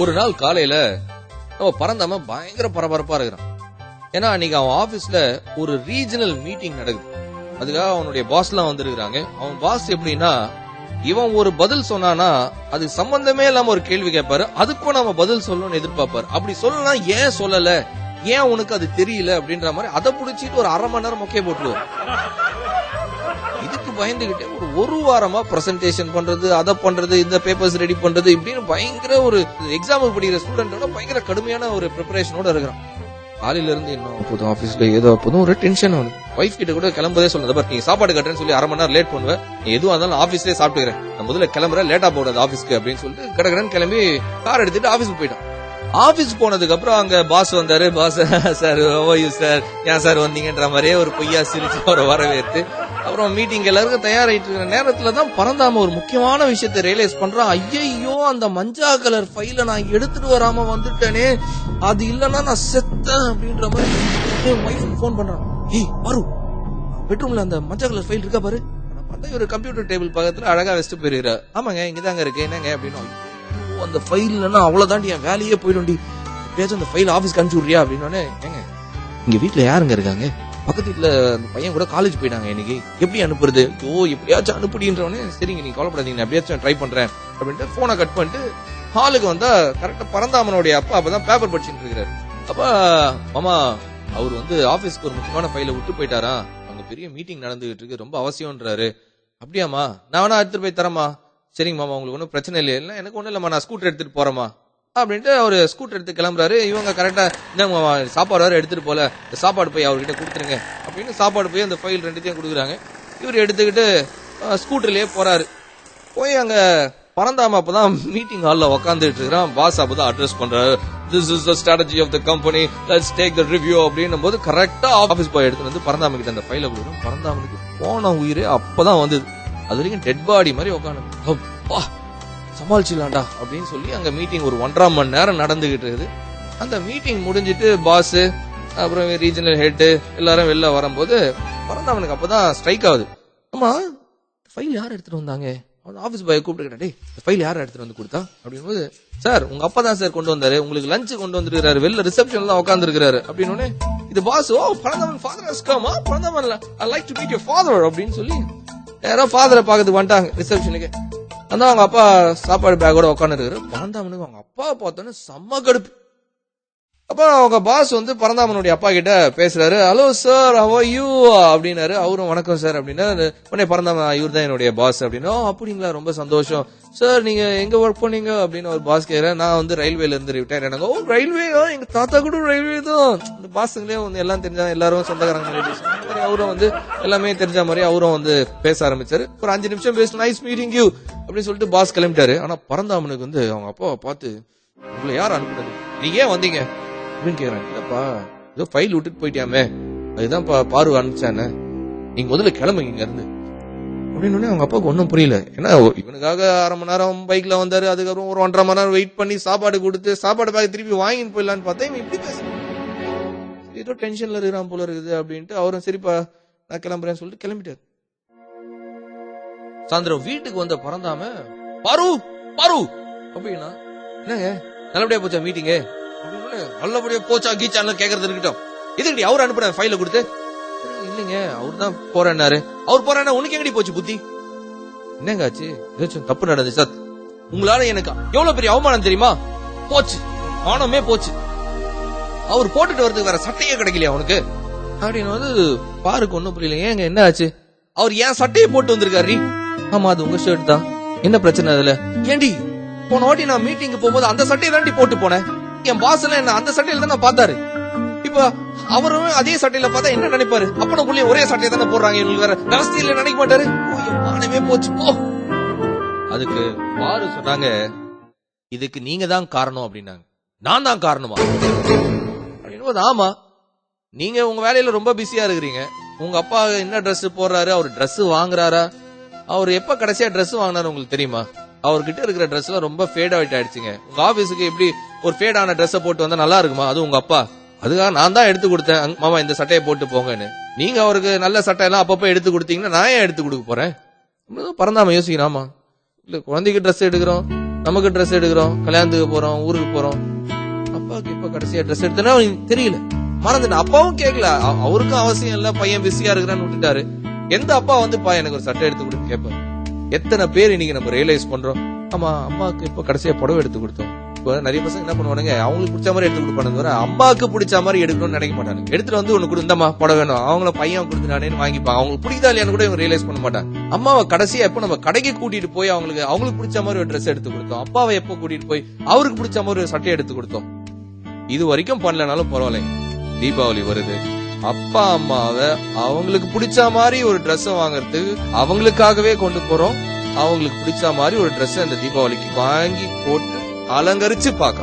ஒரு நாள் காலையில நம்ம பறந்தாம பயங்கர பரபரப்பா இருக்கிறான். ஏன்னா அன்னைக்கு அவன் ஆபீஸ்ல ஒரு ரீஜனல் மீட்டிங் நடக்குது. அதுக்காக அவனுடைய பாஸ் எல்லாம் வந்திருக்காங்க. அவன் பாஸ் எப்படின்னா, இவன் ஒரு பதில் சொன்னானா அது சம்பந்தமே இல்லாம ஒரு கேள்வி கேட்பாரு. அதுக்கும் நம்ம பதில் சொல்லணும்னு எதிர்பார்ப்பாரு. அப்படி சொல்லலாம், ஏன் சொல்லல, ஏன் உனக்கு அது தெரியல அப்படின்ற மாதிரி அதை புடிச்சிட்டு ஒரு அரை மணி நேரம் மொக்கைய போட்டுருவார். இதுக்கு பயந்துகிட்டே ஒரு வாரமா பிரசன்டேஷன் பண்றது, அதை பண்றது, இந்த பேப்பர்ஸ் ரெடி பண்றது, இப்படின்னு பயங்கர ஒரு எக்ஸாமுக்கு படிக்கிற ஸ்டூடெண்டோட பயங்கர கடுமையான ஒரு ப்ரிப்பரேஷனோட இருக்கிறான். காலையில இருந்து இன்னும் போதும் ஆபீஸ்ல ஏதோ போதும் ஒரு டென்ஷன். வைஃப் கிட்ட கூட கிளம்பதே சொன்னது, நீங்க சாப்பாடு கட்டுறேன்னு சொல்லி அரை மணி நேரம் லேட் பண்ணுவேன், நீ எதுவும் இருந்தாலும் ஆபீஸ்லயே சாப்பிட்டுக்கிறேன், நான் முதல்ல கிளம்புறேன், லேட்டா போடாது ஆபீஸ்க்கு அப்படின்னு சொல்லிட்டு கடகடன்னு கிளம்பி கார் எடுத்துட்டு ஆபீஸ்க்கு போயிட்டான். ஆபீஸ் போனதுக்கு அப்புறம் அங்க பாஸ் வந்தாரு. பாஸ் சார் சார் ஏன் சார் வந்தீங்கன்ற மாதிரியே ஒரு பொய்யா சிரிச்சு அவரை வரவேற்று அப்புறம் மீட்டிங் எல்லாருக்கும் தயாராயிட்டு இருக்கிற நேரத்துலதான் பறந்தாம ஒரு முக்கியமான விஷயத்தை ரியலைஸ் பண்றான். ஐயோ, அந்த மஞ்சா கலர் ஃபைல நான் எடுத்துட்டு வராம வந்துட்டேனே, அது இல்லன்னா நான் செத்தேன் அப்படின்ற மாதிரி வைஃப் போன் பண்றான். ஏய் பாரு, பெட்ரூம்ல அந்த மஞ்சா கலர் ஃபைல் இருக்கா பாரு. ஒரு கம்ப்யூட்டர் டேபிள் பக்கத்துல அழகா வச்சுட்டு போயிருக்கா. ஆமாங்க, இங்கதாங்க இருக்கு, என்னங்க அப்படின்னு. அந்த ஃபைல் அவ்வளவுதாண்டி என் வேலையே போயிடும்டி, எப்படியாச்சும் அந்த ஃபைல் ஆபீஸ்க்கு அனுப்பிச்சு விடுறியா அப்படின்னு. ஏங்க இங்க வீட்டுல யாருங்க இருக்காங்க, பக்கத்து வீட்டுல அந்த பையன் கூட காலேஜ் போயிட்டாங்க, இன்னைக்கு எப்படி அனுப்புறது, எப்படியாச்சும் அனுப்பிடின்றவனே. சரிங்க, நீங்க கவலைப்படாதீங்க, எப்படியாச்சும் ட்ரை பண்றேன் அப்படின்ட்டு போனை கட் பண்ணிட்டு ஹாலுக்கு வந்தா கரெக்டா பரந்தாமனுடைய அப்பா அப்பதான் பேப்பர் படிச்சுட்டு இருக்கிறாரு. அப்ப மாமா, அவர் ஆபீஸ்க்கு ஒரு முக்கியமான ஃபைலை விட்டு போயிட்டாரா, அங்க பெரிய மீட்டிங் நடந்துகிட்டு இருக்கு, ரொம்ப அவசியம்ன்றாரு. அப்படியாமா, நான் வேணா எடுத்துட்டு போய் தரமா. சரிங்க மாமா, உங்களுக்கு ஒன்னும் பிரச்சனை இல்லையா, எனக்கு ஒண்ணும் இல்லம்மா, நான் ஸ்கூட்டர் எடுத்துட்டு போறேமா அப்படின்ட்டு அவரு ஸ்கூட்டர் எடுத்து கிளம்புறாரு. இவங்க கரெக்டா இந்தாங்க மாமா, சாப்பாடு வேற எடுத்துட்டு போல, சாப்பாடு போய் அவர்கிட்ட கொடுத்துருங்க அப்படின்னு சாப்பாடு போய் அந்த ஃபைல் ரெண்டுத்தையும் கொடுக்குறாங்க. இவர் எடுத்துக்கிட்டு ஸ்கூட்டர்லயே போறாரு. போய் அங்க பறந்தாம அப்பதான் மீட்டிங் ஹால்ல உக்காந்துட்டு இருக்கிறான். பாஸ் அப்பதான் அட்ரஸ் பண்றாரு. This is the strategy of the company, let's take the review அப்படின்னும் போது கரெக்டா ஆபீஸ் பாய் எடுத்து வந்து பறந்தாம கிட்ட அந்த ஃபைலை கொடுக்குறோம். பறந்தாமனுக்கு போன உயிரே அப்பதான் வந்தது. அது வரைக்கும் டெட் பாடி மாதிரி உட்காந்து சமாளிச்சிடலாம்டா அப்படின்னு சொல்லி அங்க மீட்டிங் ஒரு 1.5 மணி நேரம் நடந்துகிட்டு இருக்குது. அந்த மீட்டிங் முடிஞ்சிட்டு பாஸ் அப்புறம் ரீஜனல் ஹெட் எல்லாரும் வெளில வரும்போது பறந்தாமனுக்கு அப்பதான் ஸ்ட்ரைக் ஆகுது. ஆமா, ஃபைல் யார் எடுத்துட்டு வந்தாங்க, ஆபீஸ் பாய் கூப்பிட்டு கேட்டா, ஃபைல் யார் எடுத்துட்டு வந்து கொடுத்தா அப்படின்போது, சார் உங்க அப்பா தான் சார் கொண்டு வந்தாரு, உங்களுக்கு லஞ்ச் கொண்டு வந்துருக்காரு, வெளில ரிசப்ஷன்ல தான் உட்கார்ந்து இருக்காரு அப்படின்னு. இது boss, Paranthaman father has come, Paranthaman I like to meet your father அப்படின்னு சொல்லி யாரோ ஃபாதரை பாக்கிறதுக்கு வந்துட்டாங்க ரிசப்ஷனுக்கு. அந்த அவங்க அப்பா சாப்பாடு பேக்கோட உட்காந்து இருக்காரு. பறந்தாமனுக்கு அவங்க அப்பா பார்த்தோன்னு செம்ம கடுப்பு. அப்ப அவங்க பாஸ் பறந்தாமனுடைய அப்பா கிட்ட பேசுறாரு. Hello sir, how are you அப்படின்னாரு. அவரும் வணக்கம் சார் அப்படின்னா. உடனே பறந்தாமன், இவர் தான் என்னுடைய பாஸ் அப்படின்னா. அப்படிங்களா, ரொம்ப சந்தோஷம் சார், நீங்க எங்க ஒர்க் பண்ணீங்க அப்படின்னு ஒரு பாஸ் கேக்குறேன். நான் ரயில்வேல இருந்து ரிட்டையர் ஆனாங்க. ரயில்வே, எங்க தாத்தா கூட ரயில்வே தான். இந்த பாஸுங்களே எல்லாம் தெரிஞ்சா, எல்லாரும் சொந்தக்காரங்க, அவரும் எல்லாமே தெரிஞ்ச மாதிரி அவரும் பேச ஆரம்பிச்சாரு. ஒரு 5 நிமிஷம் பேச, நைஸ் மீட்டிங் யூ அப்படின்னு சொல்லிட்டு பாஸ் கிளம்பிட்டாரு. ஆனா பறந்தாமனுக்கு அவங்க அப்பாவை பார்த்து, உங்களை யார் அனுப்புனது, நீங்க ஏன் வந்தீங்க அப்படின்னு கேக்குறாங்க. இல்லப்பா, ஏதோ ஃபைல் விட்டுட்டு போயிட்டியாமே, அதுதான் பாரு அனுப்பிச்சானே, நீங்க முதல்ல கிளம்புங்க இங்க இருந்து அப்படின்னு. அவங்க அப்பாவுக்கு ஒன்னும் புரியல. ஏன்னா இவனுக்காக 1/2 மணி நேரம் பைக்ல வந்தாரு. அதுக்கப்புறம் ஒரு 1.5 மணி நேரம் வெயிட் பண்ணி சாப்பாடு கொடுத்து சாப்பாடு பேக் திருப்பி வாங்கிட்டு போயிடலான்னு பார்த்தா இவன் இப்படி பேசுறான். ஏதோ டென்ஷன்ல இருக்கிறான் போல இருக்குது அப்படின்ட்டு அவரும் சரிப்பா நான் கிளம்புறேன்னு சொல்லிட்டு கிளம்பிட்டாரு. சாயந்தரம் வீட்டுக்கு பறந்தாம, பாரு பாரு அப்படின்னா, என்னங்க நல்லபடியா போச்சா மீட்டிங்கு அப்படின்னு. நல்லபடியா போச்சா கீச்சான்னு கேக்குறது இருக்கட்டும், இதுக்கு அவர் அனுப்புற ஃபைல கொடுத்து, இல்லைங்க அவர் தான் போறேன்னாரு. அவர் போறேன்னா உனக்கு எங்கடி போச்சு புத்தி, என்னங்க ஆச்சு, ஏதாச்சும் தப்பு நடந்துச்சா, உங்களால எனக்கு எவ்வளவு பெரிய அவமானம் தெரியுமா, போச்சு மானமே போச்சு, அவர் போட்டுட்டு வரதுக்கு வேற சட்டையே கிடைக்கலையா அவனுக்கு அப்படின்னு. பாருக்கு ஒன்னும் புரியல. ஏங்க என்ன ஆச்சு, அவர் ஏன் சட்டையை போட்டு வந்திருக்காரு. ஆமா, அது உங்க ஷர்ட் தான், என்ன பிரச்சனை அதுல, ஏண்டி போன வாட்டி நான் மீட்டிங் போகும்போது அந்த சட்டையை தாண்டி போட்டு போனேன், என் பாஸ் எல்லாம் என்ன அந்த சட்டையில தான் பாத்தாரு, இப்ப அவரும் அதே சட்டையில பார்த்தா என்ன நினைப்பாரு, அப்பனும் புள்ளிய ஒரே சட்டையை தானே போடுறாங்க, இவங்களுக்கு வேற விவசாயில நினைக்க மாட்டாரு. மானமே போச்சு போ. அதுக்கு பாரு சொன்னாங்க, இதுக்கு நீங்க தான் காரணம் அப்படின்னாங்க. நான் தான் காரணமா அப்படின்னு. ஆமா, நீங்க உங்க வேலையில ரொம்ப பிஸியா இருக்கிறீங்க. உங்க அப்பா என்ன ட்ரெஸ் போடுறாரு, அவர் ட்ரெஸ் வாங்குறாரா, அவர் எப்ப கடைசியா ட்ரெஸ் வாங்கினாரு உங்களுக்கு தெரியுமா, அவர்கிட்ட இருக்கிற ட்ரெஸ் எல்லாம் ரொம்ப ஃபேட் அவுட் ஆயிடுச்சுங்க. உங்க ஆபீஸுக்கு எப்படி ஒரு ஃபேட் ஆன ட்ரெஸ் போட்டு வந்தா நல்லா இருக்குமா, அது உங்க அப்பா அதுக்காக நான் தான் எடுத்து கொடுத்தேன், மாமா இந்த சட்டையை போட்டு போங்கன்னு. நீங்க அவருக்கு நல்ல சட்டை எல்லாம் அப்பப்ப எடுத்து கொடுத்தீங்கன்னா நான் ஏன் எடுத்து கொடுக்க போறேன்? பறந்தாம யோசிக்கிறாமா, இல்ல குழந்தைக்கு ட்ரெஸ் எடுக்கிறோம், நமக்கு ட்ரெஸ் எடுக்கிறோம், கல்யாணத்துக்கு போறோம், ஊருக்கு போறோம். அப்பாவுக்கு இப்ப கடைசியா ட்ரெஸ் எடுத்தனா தெரியல, மறந்துட்டு. அப்பாவும் கேட்கல, அவருக்கும் அவசியம் இல்ல, பையன் பிஸியா இருக்கிறான்னு விட்டுட்டாரு. எந்த அப்பா வந்துப்பா எனக்கு ஒரு சட்டை எடுத்து கொடுத்து கேட்பாரு? எத்தனை பேர் இன்னைக்கு நம்ம ரியலைஸ் பண்றோம், ஆமா அம்மாவுக்கு இப்ப கடைசியா புடவை எடுத்து கொடுத்தோம். இப்ப நிறைய பசங்க என்ன பண்ணுவானுங்க, அவங்களுக்கு பிடிச்ச மாதிரி எடுத்து கொடுப்பானு, அம்மாவுக்கு பிடிச்ச மாதிரி எடுக்கணும்னு நினைக்க மாட்டாங்க. எடுத்துட்டு வந்து ஒண்ணு கொடுத்தமா புடவை வேணும், அவங்கள பையன் கொடுத்துட்டானேன்னு வாங்கிப்பாங்க. அவங்களுக்கு பிடிக்குதா இல்லையான்னு கூட இவங்க ரியலைஸ் பண்ண மாட்டாங்க. அம்மாவை கடைசியா எப்ப நம்ம கடைக்கு கூட்டிட்டு போய் அவங்களுக்கு பிடிச்ச மாதிரி ஒரு ட்ரெஸ் எடுத்து கொடுத்தோம், அப்பாவை எப்ப கூட்டிட்டு போய் அவருக்கு பிடிச்ச மாதிரி ஒரு சட்டை எடுத்து கொடுத்தோம். இது வரைக்கும் பண்ணலனாலும் பரவாயில்ல, தீபாவளி வருது, அப்பா அம்மாவை அவங்களுக்கு பிடிச்ச மாதிரி ஒரு ட்ரெஸ் வாங்கறதுக்கு அவங்களுக்காகவே கொண்டு போறோம். அவங்களுக்கு பிடிச்ச மாதிரி ஒரு ட்ரெஸ் அந்த தீபாவளிக்கு வாங்கி போட்டு அலங்கரிச்சு பார்க்கலாம்.